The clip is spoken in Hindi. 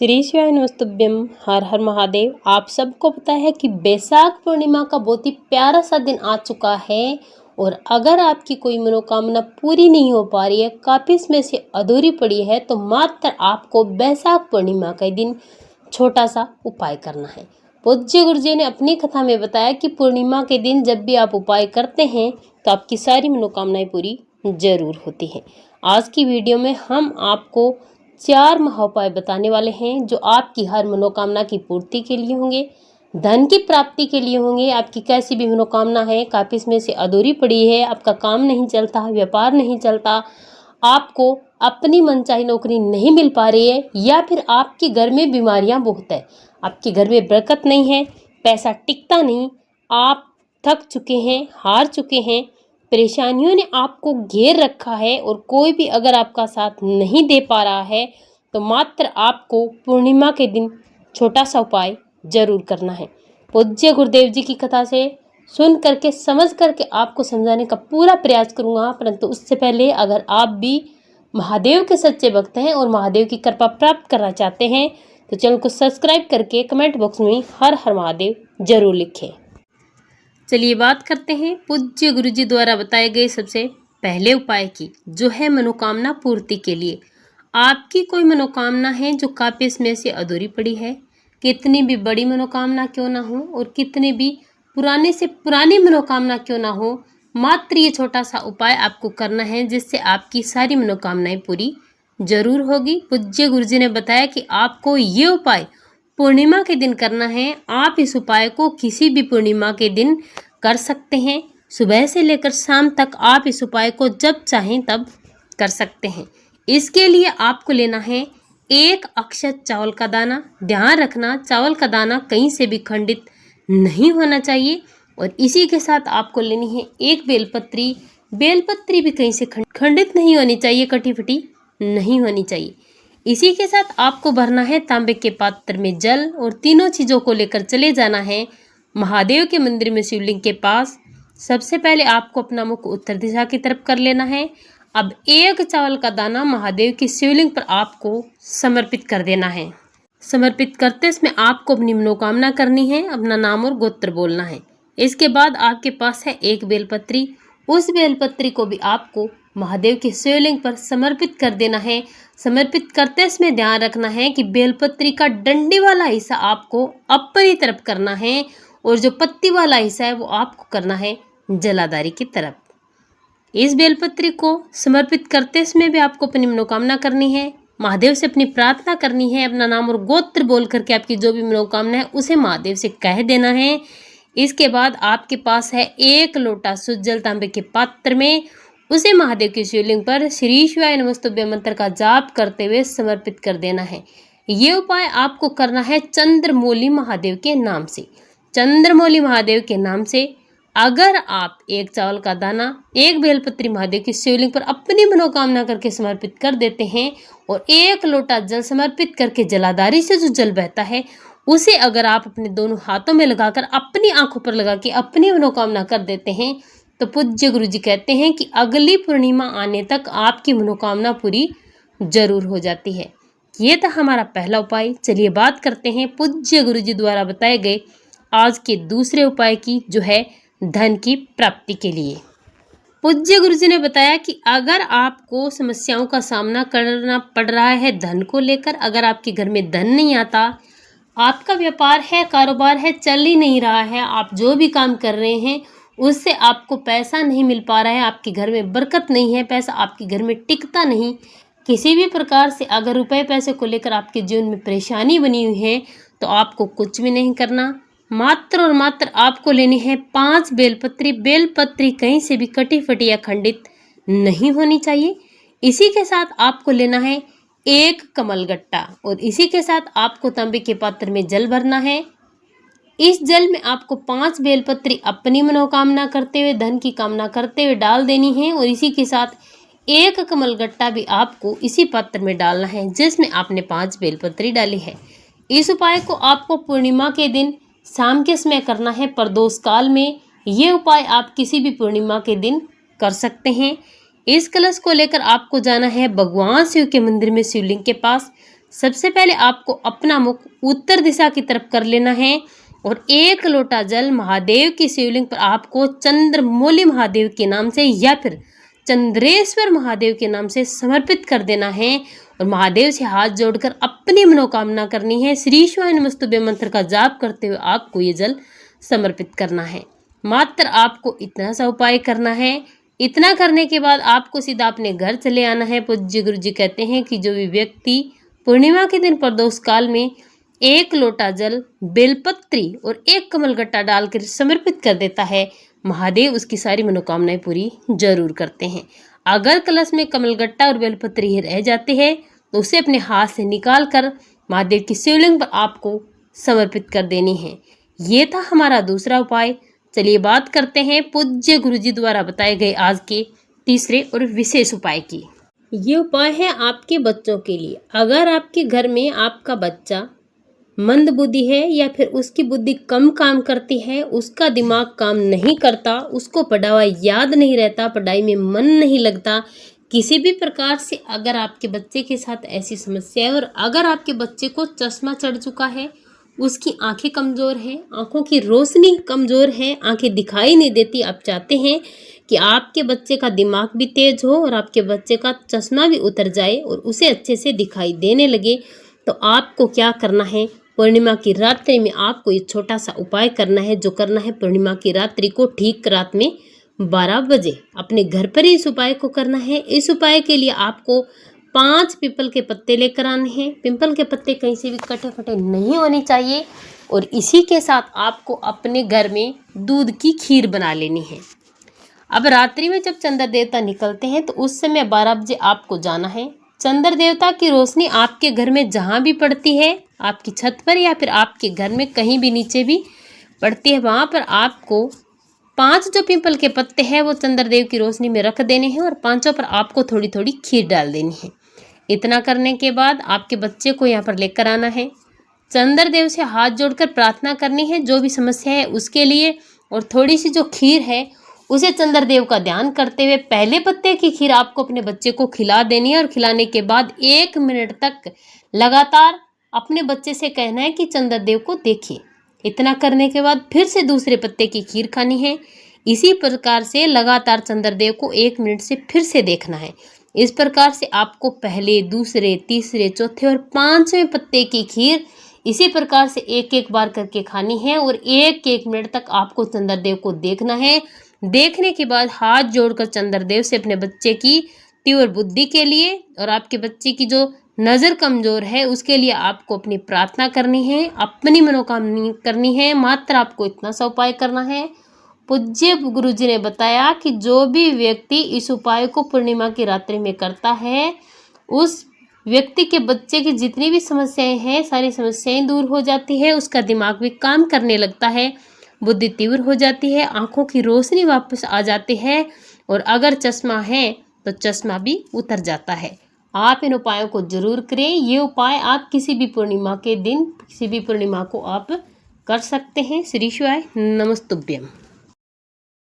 श्री शिवाय नमस्तुभ्यम। हर हर महादेव। आप सबको पता है कि बैसाख पूर्णिमा का बहुत ही प्यारा सा दिन आ चुका है और अगर आपकी कोई मनोकामना पूरी नहीं हो पा रही है, काफी इसमें से अधूरी पड़ी है, तो मात्र आपको बैसाख पूर्णिमा के दिन छोटा सा उपाय करना है। पूज्य गुरुजी ने अपनी कथा में बताया कि पूर्णिमा के दिन जब भी आप उपाय करते हैं तो आपकी सारी मनोकामनाएं पूरी जरूर होती हैं। आज की वीडियो में हम आपको 4 महाउपाय बताने वाले हैं जो आपकी हर मनोकामना की पूर्ति के लिए होंगे, धन की प्राप्ति के लिए होंगे। आपकी कैसी भी मनोकामना है, काफी इसमें से अधूरी पड़ी है, आपका काम नहीं चलता, व्यापार नहीं चलता, आपको अपनी मनचाही नौकरी नहीं मिल पा रही है, या फिर आपके घर में बीमारियां बहुत है, आपके घर में बरकत नहीं है, पैसा टिकता नहीं, आप थक चुके हैं, हार चुके हैं, परेशानियों ने आपको घेर रखा है और कोई भी अगर आपका साथ नहीं दे पा रहा है, तो मात्र आपको पूर्णिमा के दिन छोटा सा उपाय जरूर करना है। पूज्य गुरुदेव जी की कथा से सुन करके समझ करके आपको समझाने का पूरा प्रयास करूंगा, परंतु उससे पहले अगर आप भी महादेव के सच्चे भक्त हैं और महादेव की कृपा प्राप्त करना चाहते हैं तो चैनल को सब्सक्राइब करके कमेंट बॉक्स में हर हर महादेव जरूर लिखें। चलिए बात करते हैं पूज्य गुरुजी द्वारा बताए गए सबसे पहले उपाय की, जो है मनोकामना पूर्ति के लिए। आपकी कोई मनोकामना है जो काफी इसमें से अधूरी पड़ी है, कितनी भी बड़ी मनोकामना क्यों ना हो और कितनी भी पुराने से पुरानी मनोकामना क्यों ना हो, मात्र ये छोटा सा उपाय आपको करना है जिससे आपकी सारी मनोकामनाएं पूरी जरूर होगी। पूज्य गुरुजी ने बताया कि आपको ये उपाय पूर्णिमा के दिन करना है। आप इस उपाय को किसी भी पूर्णिमा के दिन कर सकते हैं, सुबह से लेकर शाम तक आप इस उपाय को जब चाहें तब कर सकते हैं। इसके लिए आपको लेना है 1 अक्षत चावल का दाना। ध्यान रखना, चावल का दाना कहीं से भी खंडित नहीं होना चाहिए। और इसी के साथ आपको लेनी है 1 बेलपत्री। बेलपत्री भी कहीं से खंडित नहीं होनी चाहिए, कटी फटी नहीं होनी चाहिए। इसी के साथ आपको भरना है तांबे के पात्र में जल और तीनों चीज़ों को लेकर चले जाना है महादेव के मंदिर में शिवलिंग के पास। सबसे पहले आपको अपना मुख उत्तर दिशा की तरफ कर लेना है। अब 1 चावल का दाना महादेव की शिवलिंग पर आपको समर्पित कर देना है। समर्पित करते समय आपको अपनी मनोकामना करनी है, अपना नाम और गोत्र बोलना है। इसके बाद आपके पास है 1 बेलपत्री। उस बेलपत्री को भी आपको महादेव की शिवलिंग पर समर्पित कर देना है। समर्पित करते समय ध्यान रखना है कि बेलपत्री का डंडी वाला हिस्सा आपको अपनी तरफ करना है और जो पत्ती वाला हिस्सा है वो आपको करना है जलाधारी की तरफ। इस बेलपत्री को समर्पित करते समय भी आपको अपनी मनोकामना करनी है, महादेव से अपनी प्रार्थना करनी है, अपना नाम और गोत्र बोल करके आपकी जो भी मनोकामना है उसे महादेव से कह देना है। इसके बाद आपके पास है 1 लोटा शुद्ध जल तांबे के पात्र में, उसे महादेव की शिवलिंग पर श्री शिवाय नमस्तुभ्यम मंत्र का जाप करते हुए समर्पित कर देना है। ये उपाय आपको करना है चंद्रमौली महादेव के नाम से। चंद्रमौली महादेव के नाम से अगर आप 1 चावल का दाना, 1 बेलपत्री महादेव की शिवलिंग पर अपनी मनोकामना करके समर्पित कर देते हैं और 1 लोटा जल समर्पित करके जलाधारी से जो जल बहता है उसे अगर आप अपने दोनों हाथों में लगाकर अपनी आंखों पर लगा के अपनी मनोकामना कर देते हैं तो पूज्य गुरुजी कहते हैं कि अगली पूर्णिमा आने तक आपकी मनोकामना पूरी जरूर हो जाती है। ये था हमारा पहला उपाय। चलिए बात करते हैं पूज्य गुरुजी द्वारा बताए गए आज के दूसरे उपाय की, जो है धन की प्राप्ति के लिए। पूज्य गुरुजी ने बताया कि अगर आपको समस्याओं का सामना करना पड़ रहा है धन को लेकर, अगर आपके घर में धन नहीं आता, आपका व्यापार है, कारोबार है, चल ही नहीं रहा है, आप जो भी काम कर रहे हैं उससे आपको पैसा नहीं मिल पा रहा है, आपके घर में बरकत नहीं है, पैसा आपके घर में टिकता नहीं, किसी भी प्रकार से अगर रुपए पैसे को लेकर आपके जीवन में परेशानी बनी हुई है तो आपको कुछ भी नहीं करना, मात्र और मात्र आपको लेनी है 5 बेलपत्री। बेलपत्री कहीं से भी कटी फटी या खंडित नहीं होनी चाहिए। इसी के साथ आपको लेना है 1 कमलगट्टा और इसी के साथ आपको तांबे के पात्र में जल भरना है। इस जल में आपको 5 बेलपत्री अपनी मनोकामना करते हुए, धन की कामना करते हुए डाल देनी है और इसी के साथ 1 कमलगट्टा भी आपको इसी पात्र में डालना है जिसमें आपने 5 बेलपत्री डाली है। इस उपाय को आपको पूर्णिमा के दिन शाम के समय करना है, प्रदोष काल में। ये उपाय आप किसी भी पूर्णिमा के दिन कर सकते हैं। इस कलश को लेकर आपको जाना है भगवान शिव के मंदिर में शिवलिंग के पास। सबसे पहले आपको अपना मुख उत्तर दिशा की तरफ कर लेना है और 1 लोटा जल महादेव की शिवलिंग पर आपको चंद्रमौली महादेव के नाम से या फिर चंद्रेश्वर महादेव के नाम से समर्पित कर देना है और महादेव से हाथ जोड़कर अपनी मनोकामना करनी है। श्री शिवाय नमस्तुभ्ये मंत्र का जाप करते हुए आपको ये जल समर्पित करना है। मात्र आपको इतना सा उपाय करना है। इतना करने के बाद आपको सीधा अपने घर चले आना है। पूज्य गुरु जी कहते हैं कि जो भी व्यक्ति पूर्णिमा के दिन प्रदोष काल में 1 लोटा जल, बेलपत्री और 1 कमलगट्टा डालकर समर्पित कर देता है, महादेव उसकी सारी मनोकामनाएं पूरी जरूर करते हैं। अगर कलश में कमलगट्टा और बेलपत्री रह जाते हैं तो उसे अपने हाथ से निकाल कर महादेव की शिवलिंग पर आपको समर्पित कर देनी है। ये था हमारा दूसरा उपाय। चलिए बात करते हैं पूज्य गुरुजी द्वारा बताए गए आज के तीसरे और विशेष उपाय की। ये उपाय है आपके बच्चों के लिए। अगर आपके घर में आपका बच्चा मंद बुद्धि है या फिर उसकी बुद्धि कम काम करती है, उसका दिमाग काम नहीं करता, उसको पढ़ा हुआ याद नहीं रहता, पढ़ाई में मन नहीं लगता, किसी भी प्रकार से अगर आपके बच्चे के साथ ऐसी समस्या है और अगर आपके बच्चे को चश्मा चढ़ चुका है, उसकी आंखें कमज़ोर हैं, आंखों की रोशनी कमज़ोर है, आंखें दिखाई नहीं देती, आप चाहते हैं कि आपके बच्चे का दिमाग भी तेज हो और आपके बच्चे का चश्मा भी उतर जाए और उसे अच्छे से दिखाई देने लगे, तो आपको क्या करना है? पूर्णिमा की रात्रि में आपको ये छोटा सा उपाय करना है। जो करना है पूर्णिमा की रात्रि को ठीक रात में 12 बजे अपने घर पर ही इस उपाय को करना है। इस उपाय के लिए आपको 5 पीपल के पत्ते लेकर आने हैं। पीपल के पत्ते कहीं से भी कटे फटे नहीं होने चाहिए और इसी के साथ आपको अपने घर में दूध की खीर बना लेनी है। अब रात्रि में जब चंद्र देवता निकलते हैं तो उस समय 12 बजे आपको जाना है। चंद्र देवता की रोशनी आपके घर में जहाँ भी पड़ती है, आपकी छत पर या फिर आपके घर में कहीं भी नीचे भी पड़ती है, वहाँ पर आपको 5 जो पीपल के पत्ते हैं वो चंद्रदेव की रोशनी में रख देने हैं और 5 पर आपको थोड़ी थोड़ी खीर डाल देनी है। इतना करने के बाद आपके बच्चे को यहाँ पर लेकर आना है। चंद्रदेव से हाथ जोड़कर प्रार्थना करनी है जो भी समस्या है उसके लिए, और थोड़ी सी जो खीर है उसे चंद्रदेव का ध्यान करते हुए पहले पत्ते की खीर आपको अपने बच्चे को खिला देनी है और खिलाने के बाद 1 मिनट तक लगातार अपने बच्चे से कहना है कि चंद्रदेव को देखिए। इतना करने के बाद फिर से दूसरे पत्ते की खीर खानी है। इसी प्रकार से लगातार चंद्रदेव को 1 मिनट से फिर से देखना है। इस प्रकार से आपको पहले, दूसरे, तीसरे, चौथे और 5वें पत्ते की खीर इसी प्रकार से एक एक बार करके खानी है और 1-1 मिनट तक आपको चंद्रदेव को देखना है। देखने के बाद हाथ जोड़कर चंद्रदेव से अपने बच्चे की तीव्र बुद्धि के लिए और आपके बच्चे की जो नज़र कमज़ोर है उसके लिए आपको अपनी प्रार्थना करनी है, अपनी मनोकामना करनी है। मात्र आपको इतना सा उपाय करना है। पूज्य गुरु जी ने बताया कि जो भी व्यक्ति इस उपाय को पूर्णिमा की रात्रि में करता है, उस व्यक्ति के बच्चे की जितनी भी समस्याएं हैं सारी समस्याएं दूर हो जाती है, उसका दिमाग भी काम करने लगता है, बुद्धि तीव्र हो जाती है, आंखों की रोशनी वापस आ जाती है और अगर चश्मा है तो चश्मा भी उतर जाता है। आप इन उपायों को जरूर करें। ये उपाय आप किसी भी पूर्णिमा के दिन, किसी भी पूर्णिमा को आप कर सकते हैं। श्री शिवाय नमस्तुभ्यम।